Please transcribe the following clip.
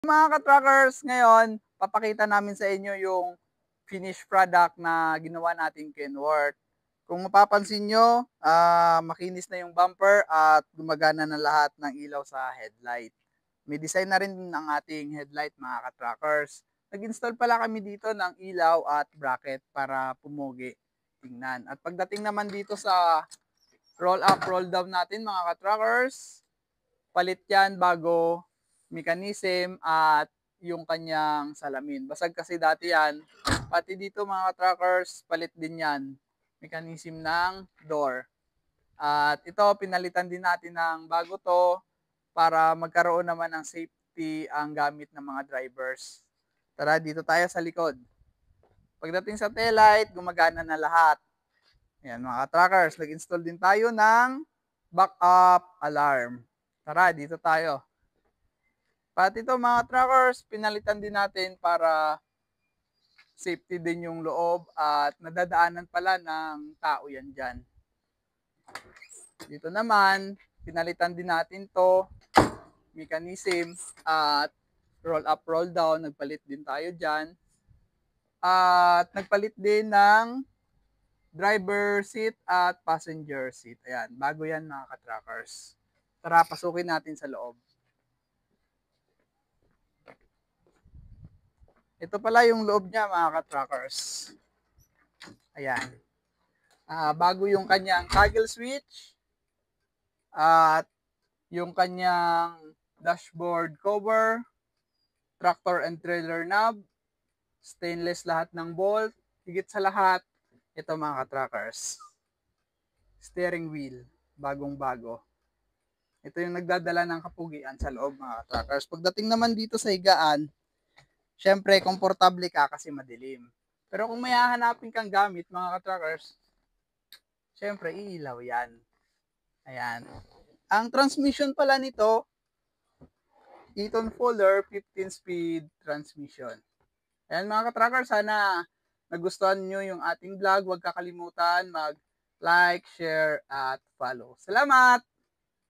Mga ka-truckers, ngayon papakita namin sa inyo yung finished product na ginawa nating Kenworth. Kung mapapansin nyo, makinis na yung bumper at gumagana na lahat ng ilaw sa headlight. May design na rin ang ating headlight, mga ka-truckers. Nag-install pala kami dito ng ilaw at bracket para pumugi tingnan. At pagdating naman dito sa roll up, roll down natin, mga ka-truckers, palit yan bago mechanism at yung kanyang salamin. Basag kasi dati yan. Pati dito, mga truckers, palit din yan. Mechanism ng door. At ito, pinalitan din natin ng bago to para magkaroon naman ng safety ang gamit ng mga drivers. Tara, dito tayo sa likod. Pagdating sa taillight, gumagana na lahat. Ayan, mga truckers, nag-install din tayo ng backup alarm. Tara, dito tayo. Pati ito, mga truckers, pinalitan din natin para safety din yung loob at nadadaanan pala ng tao yan dyan. Dito naman, pinalitan din natin to mechanism at roll up, roll down. Nagpalit din tayo dyan. At nagpalit din ng driver seat at passenger seat. Ayan, bago yan, mga ka-truckers. Tara, pasukin natin sa loob. Ito pala yung loob niya, mga ka-truckers. Ayan. Bago yung kanyang toggle switch at yung kanyang dashboard cover, tractor and trailer knob, stainless lahat ng bolt, higit sa lahat, ito, mga ka-truckers. Steering wheel, bagong-bago. Ito yung nagdadala ng kapugian sa loob, mga ka-truckers. Pagdating naman dito sa higaan, syempre, komportable ka kasi madilim. Pero kung may hahanapin kang gamit, mga ka-truckers, syempre, iilaw yan. Ayan. Ang transmission pala nito, Eaton Fuller 15-speed transmission. Ayan, mga ka-truckers, sana nagustuhan nyo yung ating vlog. Huwag kakalimutan mag-like, share, at follow. Salamat!